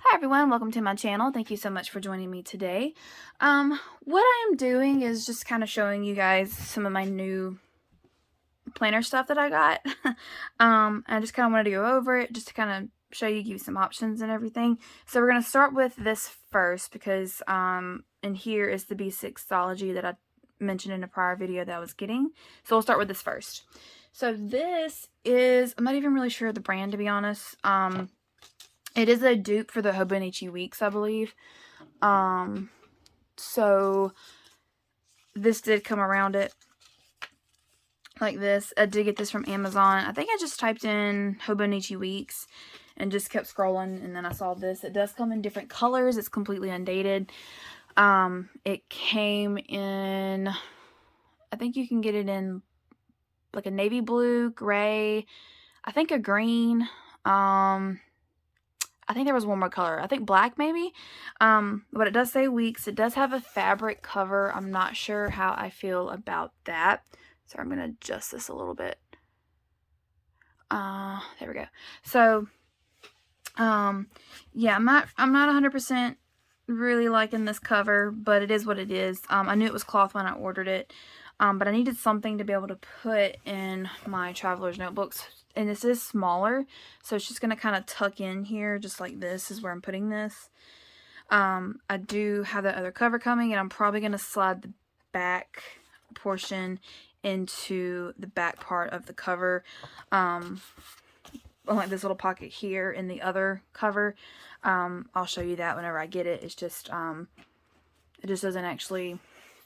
Hi everyone, welcome to my channel. Thank you so much for joining me today. What I am doing is just kind of showing you guys some of my new planner stuff that I got. I just kind of wanted to go over it just to kind of show you, give you some options and everything. So we're going to start with this first because in here is the B6 Stalogy that I mentioned in a prior video that I was getting. So we'll start with this first. So this is, I'm not even really sure of the brand, to be honest. It is a dupe for the Hobonichi Weeks, I believe. So this did come around it like this. I did get this from Amazon. I think I just typed in Hobonichi Weeks and just kept scrolling, and then I saw this. It does come in different colors. It's completely undated. It came in, I think you can get it in like a navy blue, gray, I think a green, I think there was one more color. I think black maybe. But it does say Weeks. It does have a fabric cover. I'm not sure how I feel about that. So I'm going to adjust this a little bit. There we go. So, yeah, I'm not 100% really liking this cover, but it is what it is. I knew it was cloth when I ordered it. But I needed something to be able to put in my traveler's notebooks. And this is smaller, so it's just going to kind of tuck in here, just like this is where I'm putting this. I do have that other cover coming, and I'm probably going to slide the back portion into the back part of the cover. Like this little pocket here in the other cover. I'll show you that whenever I get it. It's just, it just doesn't actually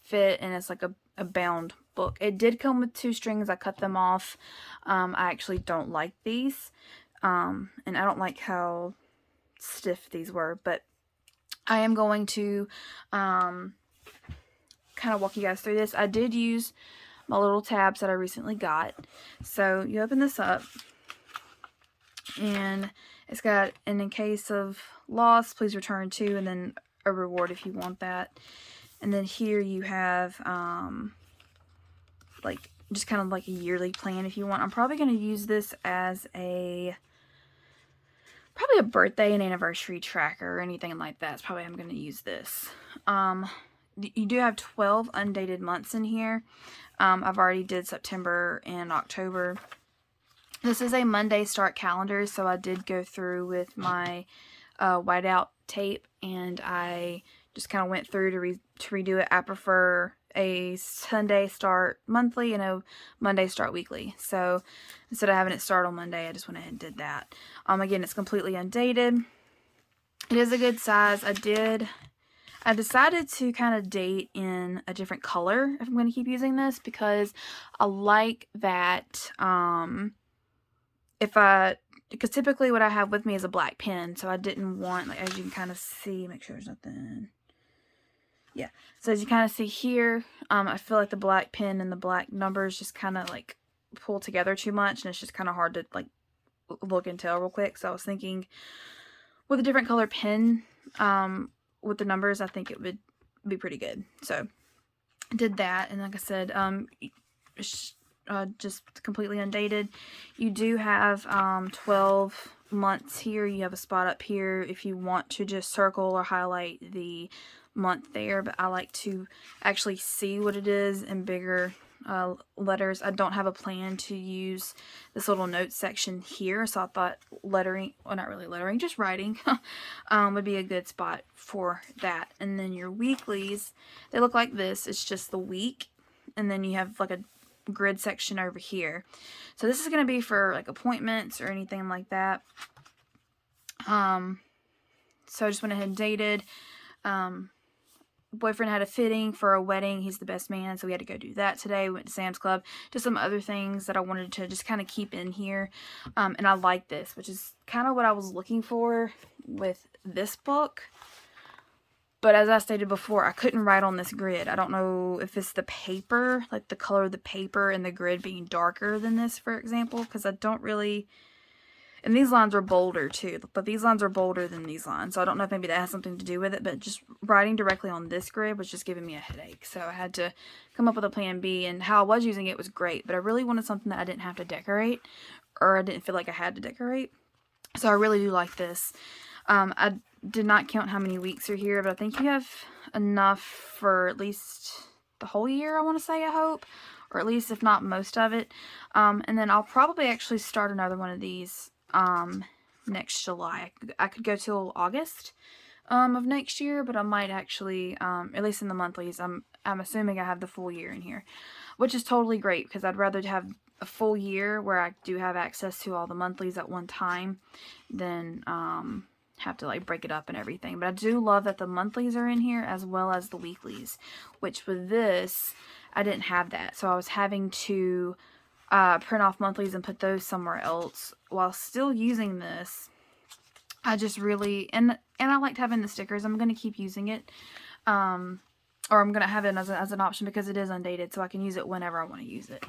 fit, and it's like a bound book. It did come with 2 strings. I cut them off. I actually don't like these, and I don't like how stiff these were, but I am going to kind of walk you guys through this. I did use my little tabs that I recently got. So you open this up, and it's got an in case of loss, please return to, and then a reward if you want that. And then here you have, like, just kind of like a yearly plan if you want. I'm probably going to use this as probably a birthday and anniversary tracker or anything like that. It's probably I'm going to use this. You do have 12 undated months in here. I've already did September and October. This is a Monday start calendar, so I did go through with my whiteout tape, and I just kind of went through to redo it. I prefer a Sunday start monthly and a Monday start weekly. So instead of having it start on Monday, I just went ahead and did that. Again, it's completely undated. It is a good size. I decided to kind of date in a different color if I'm going to keep using this, because I like that, because typically what I have with me is a black pen, so I didn't want, like, as you can kind of see, make sure there's nothing, yeah, so as you kind of see here, I feel like the black pen and the black numbers just kind of, like, pull together too much, and it's just kind of hard to, like, look and tell real quick. So I was thinking with a different color pen, with the numbers, I think it would be pretty good. So I did that, and like I said, just completely undated. You do have 12 months here. You have a spot up here if you want to just circle or highlight the month there, but I like to actually see what it is in bigger letters. I don't have a plan to use this little note section here, so I thought lettering, well, not really lettering, just writing would be a good spot for that. And then your weeklies, they look like this. It's just the week, and then you have like a grid section over here. So this is going to be for like appointments or anything like that. So I just went ahead and dated. Boyfriend had a fitting for a wedding. He's the best man, so we had to go do that today. We went to Sam's Club. Just some other things that I wanted to just kind of keep in here. And I like this, which is kind of what I was looking for with this book. But as I stated before, I couldn't write on this grid. I don't know if it's the paper, like the color of the paper and the grid being darker than this, for example, because I don't really... And these lines are bolder too, but these lines are bolder than these lines. So I don't know if maybe that has something to do with it, but just writing directly on this grid was just giving me a headache. So I had to come up with a plan B, and how I was using it was great, but I really wanted something that I didn't have to decorate, or I didn't feel like I had to decorate. So I really do like this. I did not count how many weeks are here, but I think you have enough for at least the whole year, I want to say, I hope. Or at least, if not most of it. And then I'll probably actually start another one of these next July. I could go till August of next year, but I might actually, at least in the monthlies, I'm assuming I have the full year in here. Which is totally great, because I'd rather have a full year where I do have access to all the monthlies at one time than have to like break it up and everything. But I do love that the monthlies are in here as well as the weeklies, which with this I didn't have that, so I was having to print off monthlies and put those somewhere else while still using this. I just really, and I liked having the stickers. I'm going to keep using it, or I'm going to have it as an option because it is undated, so I can use it whenever I want to use it.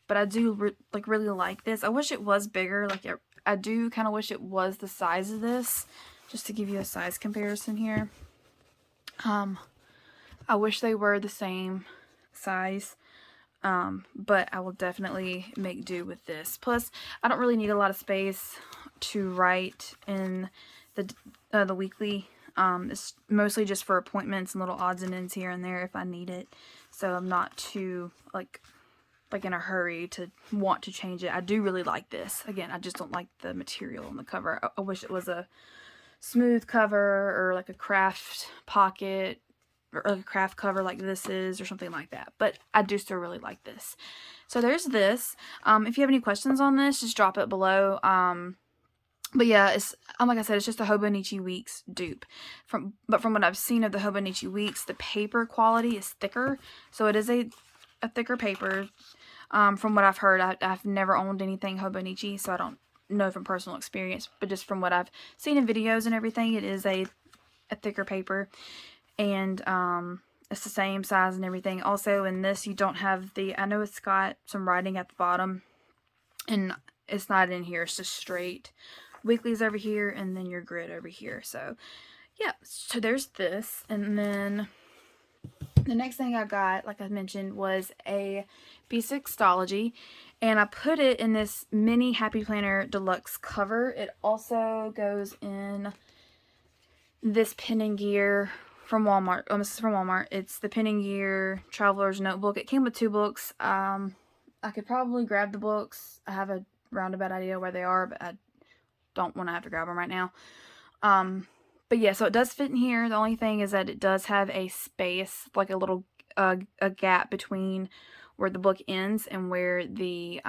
But I do really like this. I wish it was bigger. Like, I do kind of wish it was the size of this, just to give you a size comparison here. I wish they were the same size, but I will definitely make do with this. Plus, I don't really need a lot of space to write in the weekly. It's mostly just for appointments and little odds and ends here and there if I need it. So I'm not too like in a hurry to want to change it. I do really like this. Again, I just don't like the material on the cover. I wish it was a smooth cover or like a craft pocket or a craft cover like this is or something like that. But I do still really like this. So there's this. If you have any questions on this, just drop it below. But yeah, it's like I said, it's just a Hobonichi Weeks dupe. But from what I've seen of the Hobonichi Weeks, the paper quality is thicker. So it is a thicker paper. From what I've heard, I've never owned anything Hobonichi, so I don't know from personal experience. But just from what I've seen in videos and everything, it is a thicker paper. And it's the same size and everything. Also, in this, you don't have I know it's got some writing at the bottom. And it's not in here. It's just straight weeklies over here and then your grid over here. So, yeah. So, there's this. And then the next thing I got, like I mentioned, was a B6 Stalogy, and I put it in this mini Happy Planner Deluxe cover. It also goes in this Pen and Gear from Walmart. Oh, this is from Walmart. It's the Pen and Gear Traveler's Notebook. It came with 2 books. I could probably grab the books. I have a roundabout idea where they are, but I don't want to have to grab them right now. But yeah, so it does fit in here. The only thing is that it does have a space, like a little a gap between where the book ends and where the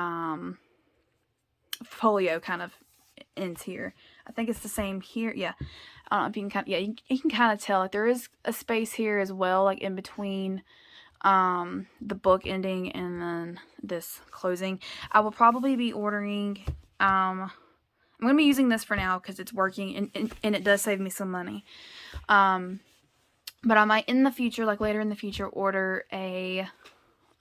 folio kind of ends here. I think it's the same here. Yeah, I don't know if you can you can kind of tell. Like, there is a space here as well, like in between the book ending and then this closing. I will probably be ordering. I'm going to be using this for now because it's working and it does save me some money. But I might in the future, like later in the future, order a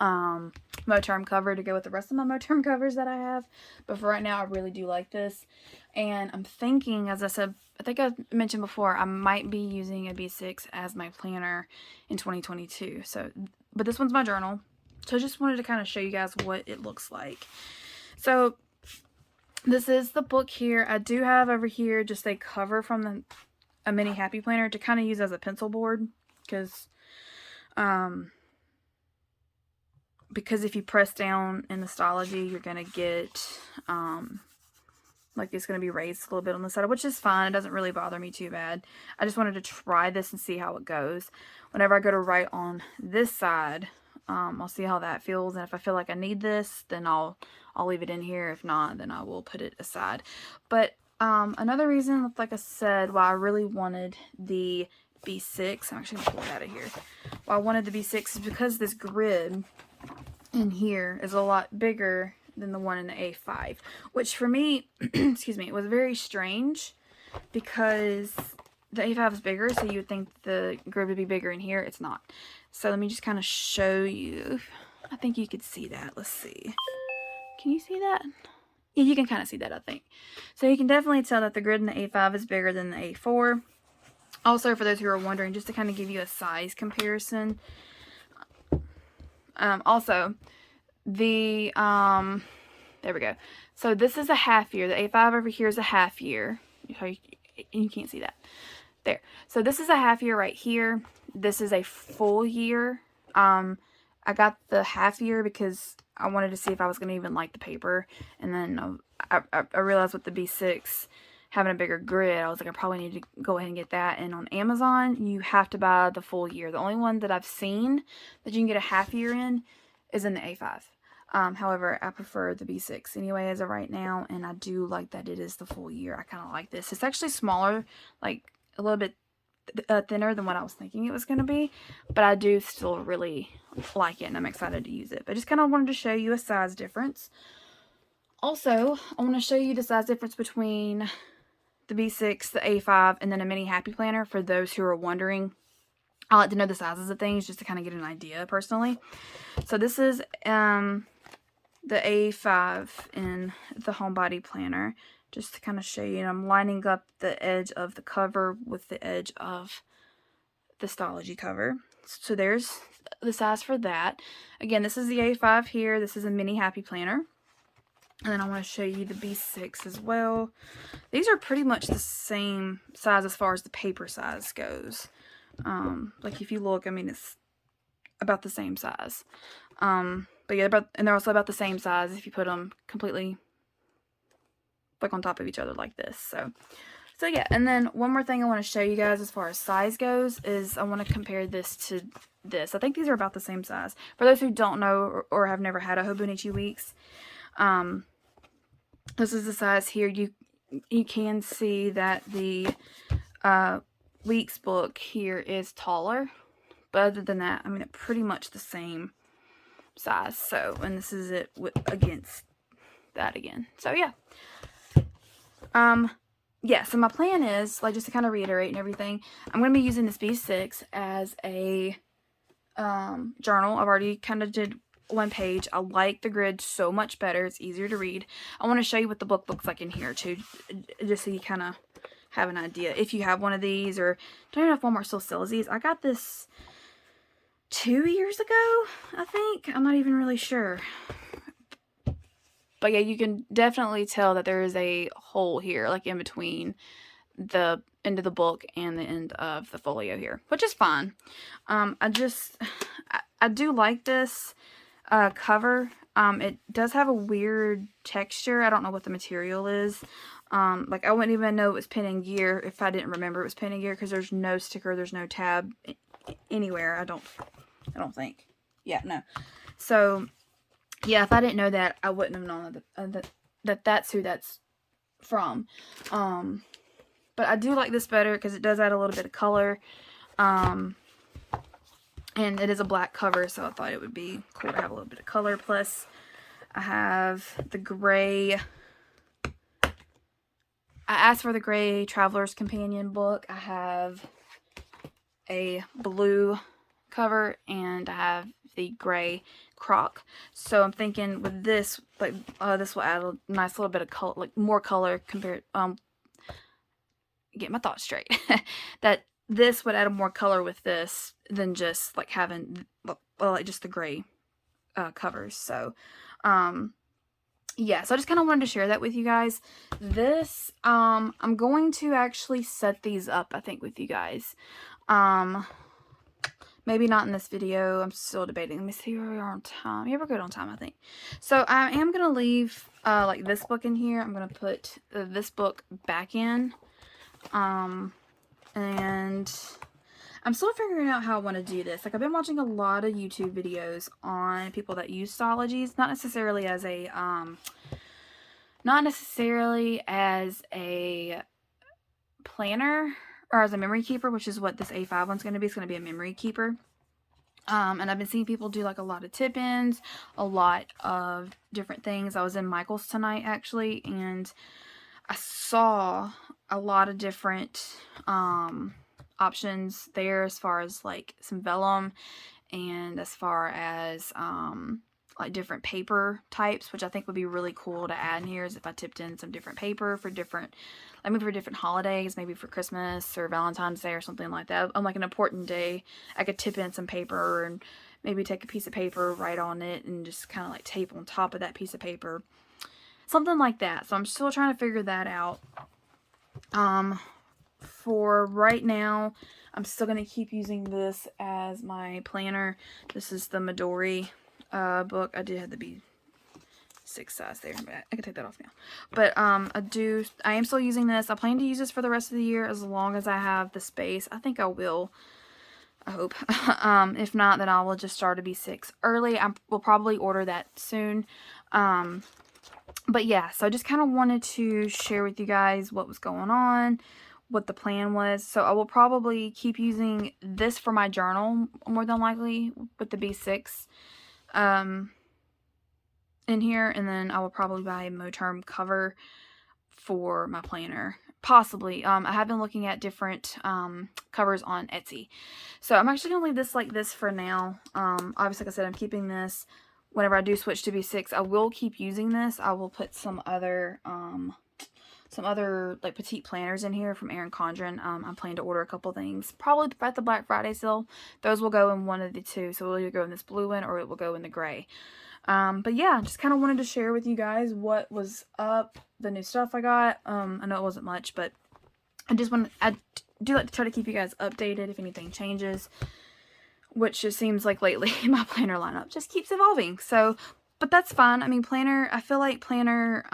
Moterm cover to go with the rest of my Moterm covers that I have. But for right now, I really do like this. And I'm thinking, as I said, I think I mentioned before, I might be using a B6 as my planner in 2022. So, but this one's my journal. So I just wanted to kind of show you guys what it looks like. So this is the book here. I do have over here just a cover from a mini Happy Planner to kind of use as a pencil board, because if you press down in the Stalogy, you're going to get, like, it's going to be raised a little bit on the side, which is fine. It doesn't really bother me too bad. I just wanted to try this and see how it goes. Whenever I go to write on this side, I'll see how that feels, and if I feel like I need this, then I'll leave it in here. If not, then I will put it aside. But another reason, like I said, why I really wanted the B6, I'm actually going to pull it out of here. Why I wanted the B6 is because this grid in here is a lot bigger than the one in the A5, which for me, excuse me, was very strange because the A5 is bigger, so you would think the grid would be bigger in here. It's not. So let me just kind of show you. I think you could see that. Let's see. Can you see that? Yeah, you can kind of see that, I think. So you can definitely tell that the grid in the A5 is bigger than the A4. Also, for those who are wondering, just to kind of give you a size comparison. Also, there we go. So this is a half year. The A5 over here is a half year. You can't see that. There. So this is a half year right here. This is a full year. I got the half year because I wanted to see if I was going to even like the paper. And then I realized with the B6 having a bigger grid, I was like, I probably need to go ahead and get that. And on Amazon, you have to buy the full year. The only one that I've seen that you can get a half year in is in the A5. However, I prefer the B6 anyway as of right now. And I do like that it is the full year. I kind of like this. It's actually smaller, like a little bit thinner than what I was thinking it was going to be, but I do still really like it and I'm excited to use it. But I just kind of wanted to show you a size difference. Also, I want to show you the size difference between the B6, the A5, and then a mini happy planner for those who are wondering. I like to know the sizes of things just to kind of get an idea personally. So this is the A5 in the Homebody planner. Just to kind of show you, and I'm lining up the edge of the cover with the edge of the Stalogy cover. So there's the size for that. Again, this is the A5 here. This is a mini happy planner. And then I want to show you the B6 as well. These are pretty much the same size as far as the paper size goes. Like if you look, I mean, it's about the same size. But yeah, and they're also about the same size if you put them completely like on top of each other like this. So yeah, and then one more thing I want to show you guys as far as size goes is I want to compare this to this. I think these are about the same size. For those who don't know or have never had a Hobonichi Weeks, this is the size here. You can see that the Weeks book here is taller, but other than that, I mean, it's pretty much the same size. So, and this is it against that again. So yeah. Yeah, so my plan is, like, just to kind of reiterate and everything, I'm going to be using this B6 as a journal. I've already kind of did one page. I like the grid so much better. It's easier to read. I want to show you what the book looks like in here, too, just so you kind of have an idea. If you have one of these, or don't know if Walmart still sells these. I got this 2 years ago, I think. I'm not even really sure. But yeah, you can definitely tell that there is a hole here, like in between the end of the book and the end of the folio here, which is fine. I do like this cover. It does have a weird texture. I don't know what the material is. Like I wouldn't even know it was pen and gear if I didn't remember it was pen and gear, because there's no sticker, there's no tab anywhere. I don't think. Yeah, no. So yeah, if I didn't know that, I wouldn't have known that that's who that's from. But I do like this better because it does add a little bit of color. And it is a black cover, so I thought it would be cool to have a little bit of color. Plus, I have the gray. I asked for the gray Traveler's Companion book. I have a blue cover, and I have the gray croc. So I'm thinking with this, like, this will add a nice little bit of color, like more color compared, get my thoughts straight, that this would add more color with this than just like having, well, like just the gray covers. So, yeah, so I just kind of wanted to share that with you guys. This, I'm going to actually set these up, I think, with you guys. Maybe not in this video. I'm still debating. Let me see where we are on time. Yeah, we're good on time, I think. So I am going to leave like this book in here. I'm going to put this book back in. And I'm still figuring out how I want to do this. Like, I've been watching a lot of YouTube videos on people that use Stalogies. Not necessarily as a planner or as a memory keeper, which is what this A5 one's going to be. It's going to be a memory keeper. And I've been seeing people do like a lot of tip-ins, a lot of different things. I was in Michael's tonight, actually, and I saw a lot of different options there as far as like some vellum, and as far as like different paper types, which I think would be really cool to add in here, is if I tipped in some different paper for different, like maybe for different holidays, maybe for Christmas or Valentine's Day or something like that. On like an important day, I could tip in some paper and maybe take a piece of paper, write on it, and just kind of like tape on top of that piece of paper. Something like that. So I'm still trying to figure that out. for right now, I'm still going to keep using this as my planner. This is the Midori book. I did have the B6 size there, but I can take that off now. But I am still using this. I plan to use this for the rest of the year as long as I have the space. I think I will. I hope. If not, then I will just start a B6 early. I will probably order that soon. But yeah, so I just kind of wanted to share with you guys what was going on, what the plan was. So I will probably keep using this for my journal more than likely with the B6 in here. And then I will probably buy a Moterm cover for my planner. Possibly. I have been looking at different covers on Etsy. So I'm actually going to leave this like this for now. Obviously, like I said, I'm keeping this. Whenever I do switch to B6, I will keep using this. I will put some other like petite planners in here from Erin Condren. I'm planning to order a couple things. Probably at the Black Friday sale. Those will go in one of the two. So it'll either go in this blue one or it will go in the gray. But yeah, just kind of wanted to share with you guys what was up, the new stuff I got. I know it wasn't much, but I do like to try to keep you guys updated if anything changes, which it seems like lately my planner lineup just keeps evolving. So, but that's fine. I mean, I feel like planners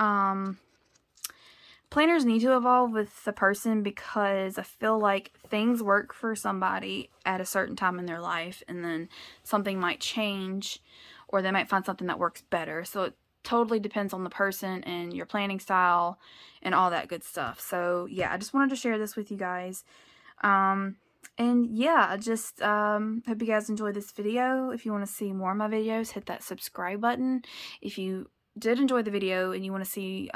need to evolve with the person, because I feel like things work for somebody at a certain time in their life, and then something might change, or they might find something that works better. So it totally depends on the person and your planning style and all that good stuff. So yeah, I just wanted to share this with you guys. And yeah, I just hope you guys enjoyed this video. If you want to see more of my videos, hit that subscribe button. If you did enjoy the video and you want to see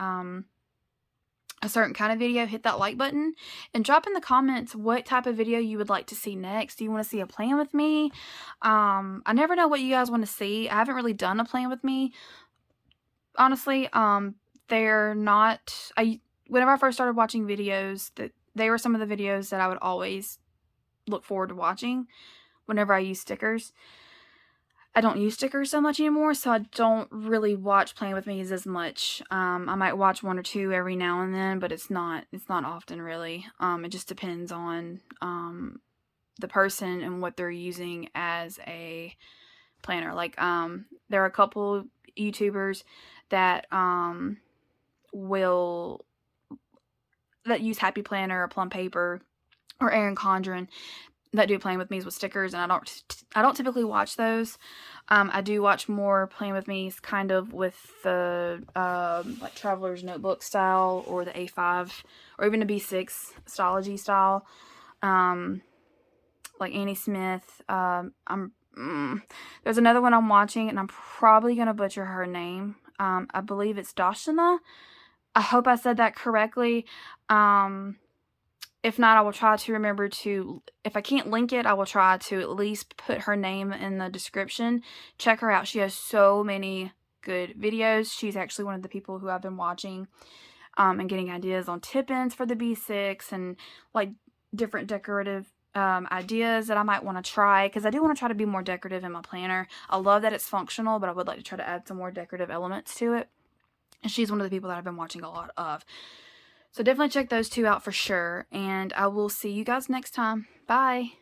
a certain kind of video, hit that like button and drop in the comments what type of video you would like to see next. Do you want to see a plan with me? I never know what you guys want to see. I haven't really done a plan with me, honestly. They're not, whenever I first started watching videos, they were some of the videos that I would always look forward to watching whenever I use stickers. I don't use stickers so much anymore, so I don't really watch Playing With Me as much. I might watch one or two every now and then, but it's not often, really. It just depends on the person and what they're using as a planner. Like, there are a couple YouTubers that that use Happy Planner or Plum Paper or Erin Condren that do Playing With Me's with stickers, and I don't typically watch those. I do watch more Playing With Me's kind of with the like Traveler's Notebook style, or the A5, or even the B6 Stalogy style. Like Annie Smith. There's another one I'm watching, and I'm probably gonna butcher her name. I believe it's Dashana. I hope I said that correctly. If not, I will try to remember to, if I can't link it, I will try to at least put her name in the description. Check her out. She has so many good videos. She's actually one of the people who I've been watching and getting ideas on tip-ins for the B6 and like different decorative ideas that I might want to try, because I do want to try to be more decorative in my planner. I love that it's functional, but I would like to try to add some more decorative elements to it. And she's one of the people that I've been watching a lot of. So definitely check those two out for sure. And I will see you guys next time. Bye.